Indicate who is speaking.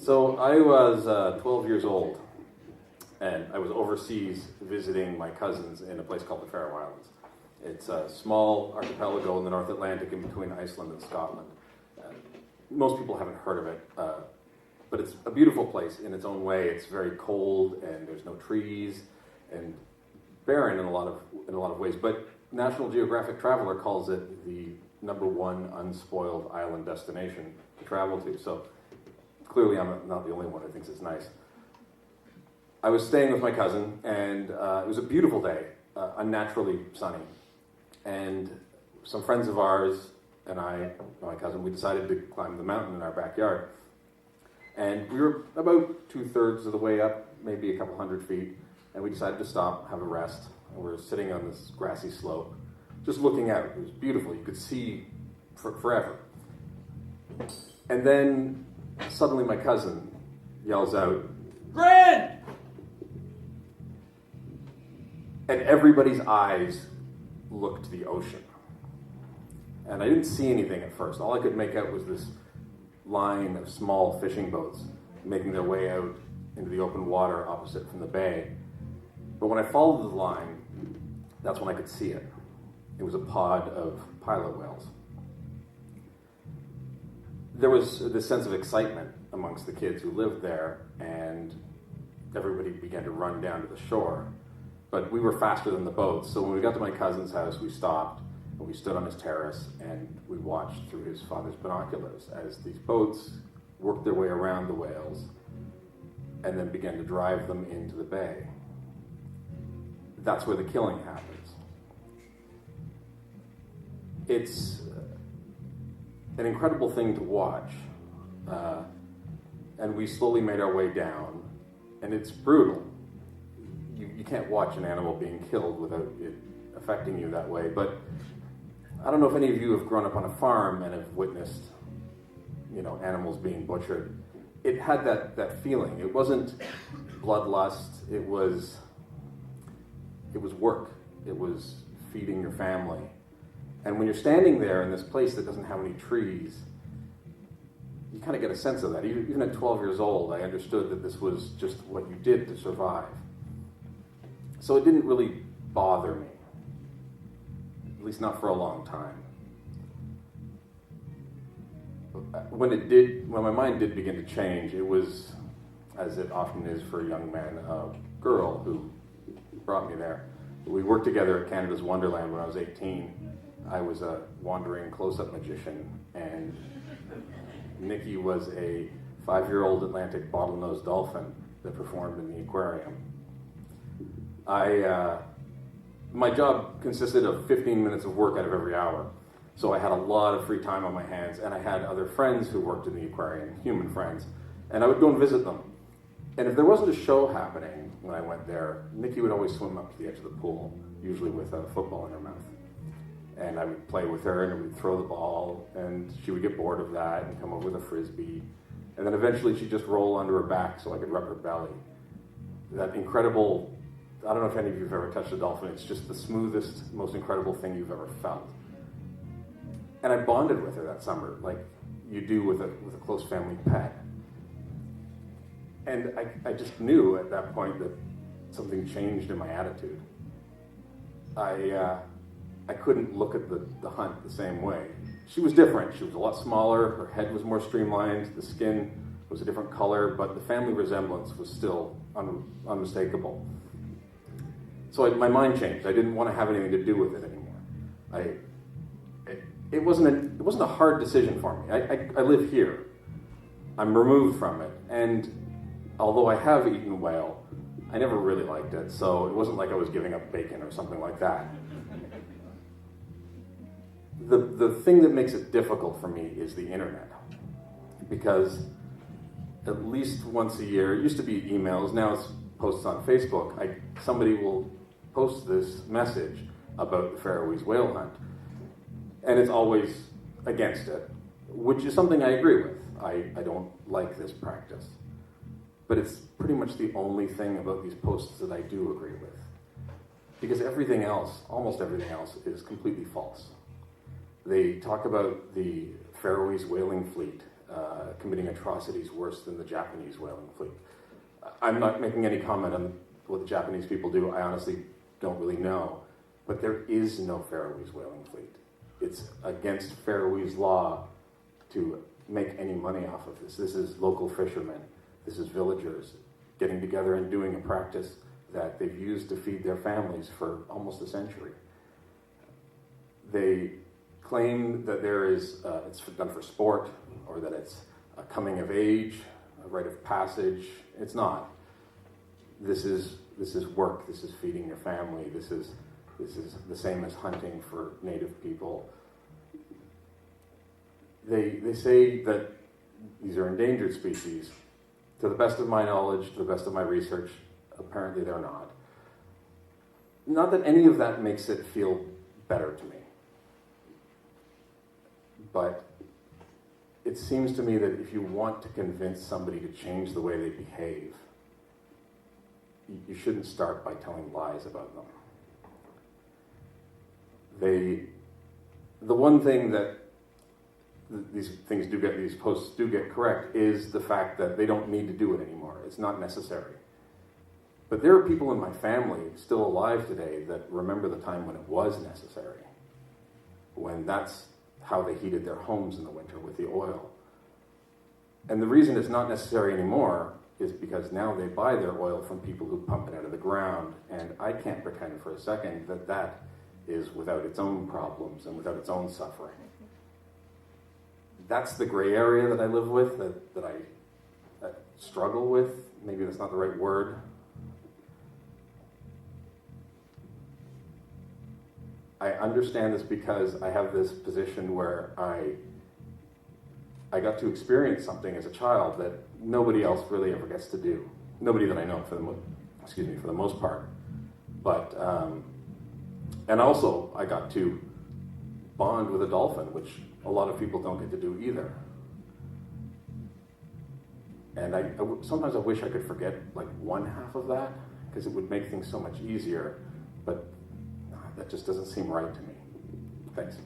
Speaker 1: So I was 12 years old, and I was overseas visiting my cousins in a place called the Faroe Islands. It's a small archipelago in the North Atlantic in between Iceland and Scotland. Most people haven't heard of it, but it's a beautiful place in its own way. It's very cold, and there's no trees, and barren in a lot of ways. But National Geographic Traveler calls it the #1 unspoiled island destination to travel to. So clearly I'm not the only one who thinks it's nice. I was staying with my cousin, and it was a beautiful day, unnaturally sunny. And some friends of ours and I, my cousin, we decided to climb the mountain in our backyard. And we were about 2/3 of the way up, maybe a couple hundred feet, and we decided to stop, have a rest. And we were sitting on this grassy slope, just looking out. It was beautiful. You could see forever. And then suddenly my cousin yells out, "Grand!" And everybody's eyes looked to the ocean. And I didn't see anything at first. All I could make out was this line of small fishing boats making their way out into the open water opposite from the bay. But when I followed the line, that's when I could see it. It was a pod of pilot whales. There was this sense of excitement amongst the kids who lived there, and everybody began to run down to the shore. But we were faster than the boats, so when we got to my cousin's house, we stopped, and we stood on his terrace, and we watched through his father's binoculars as these boats worked their way around the whales and then began to drive them into the bay. That's where the killing happens. It's an incredible thing to watch, and we slowly made our way down, and it's brutal. You can't watch an animal being killed without it affecting you that way, but I don't know if any of you have grown up on a farm and have witnessed, animals being butchered. It had that feeling. It wasn't bloodlust. It was work. It was feeding your family. And when you're standing there in this place that doesn't have any trees, you kind of get a sense of that. Even at 12 years old, I understood that this was just what you did to survive. So it didn't really bother me, at least not for a long time. When my mind did begin to change, it was, as it often is for a young man, a girl who brought me there. We worked together at Canada's Wonderland when I was 18. I was a wandering close-up magician, and Nikky was a 5-year-old Atlantic bottlenose dolphin that performed in the aquarium. My job consisted of 15 minutes of work out of every hour. So I had a lot of free time on my hands, and I had other friends who worked in the aquarium, human friends, and I would go and visit them. And if there wasn't a show happening when I went there, Nikky would always swim up to the edge of the pool, usually with a football in her mouth. And I would play with her, and we'd throw the ball, and she would get bored of that and come over with a frisbee. And then eventually she'd just roll onto her back so I could rub her belly. That incredible, I don't know if any of you have ever touched a dolphin, it's just the smoothest, most incredible thing you've ever felt. And I bonded with her that summer, like you do with a close family pet. And I just knew at that point that something changed in my attitude. I couldn't look at the hunt the same way. She was different. She was a lot smaller. Her head was more streamlined. The skin was a different color, but the family resemblance was still unmistakable. So my mind changed. I didn't want to have anything to do with it anymore. It wasn't a hard decision for me. I live here. I'm removed from it. And although I have eaten whale, I never really liked it. So it wasn't like I was giving up bacon or something like that. The thing that makes it difficult for me is the internet. Because at least once a year, it used to be emails, now it's posts on Facebook. Somebody will post this message about the Faroese whale hunt. And it's always against it, which is something I agree with. I don't like this practice. But it's pretty much the only thing about these posts that I do agree with. Because everything else, almost everything else, is completely false. They talk about the Faroese whaling fleet committing atrocities worse than the Japanese whaling fleet. I'm not making any comment on what the Japanese people do. I honestly don't really know. But there is no Faroese whaling fleet. It's against Faroese law to make any money off of this. This is local fishermen. This is villagers getting together and doing a practice that they've used to feed their families for almost a century. They claim that it's done for sport, or that it's a coming of age, a rite of passage. It's not. This is work. This is feeding your family. This is the same as hunting for native people. They say that these are endangered species. To the best of my knowledge, to the best of my research, apparently they're not. Not that any of that makes it feel better to me. But it seems to me that if you want to convince somebody to change the way they behave, you shouldn't start by telling lies about them. The one thing that these posts do get correct is the fact that they don't need to do it anymore. It's not necessary. But there are people in my family still alive today that remember the time when it was necessary, when that's how they heated their homes in the winter, with the oil. And the reason it's not necessary anymore is because now they buy their oil from people who pump it out of the ground. And I can't pretend for a second that that is without its own problems and without its own suffering. That's the gray area that I live with, that I struggle with. Maybe that's not the right word. I understand this because I have this position where I got to experience something as a child that nobody else really ever gets to do. Nobody that I know, for the most part. But and also I got to bond with a dolphin, which a lot of people don't get to do either. And sometimes I wish I could forget like one half of that, because it would make things so much easier. But that just doesn't seem right to me. Thanks.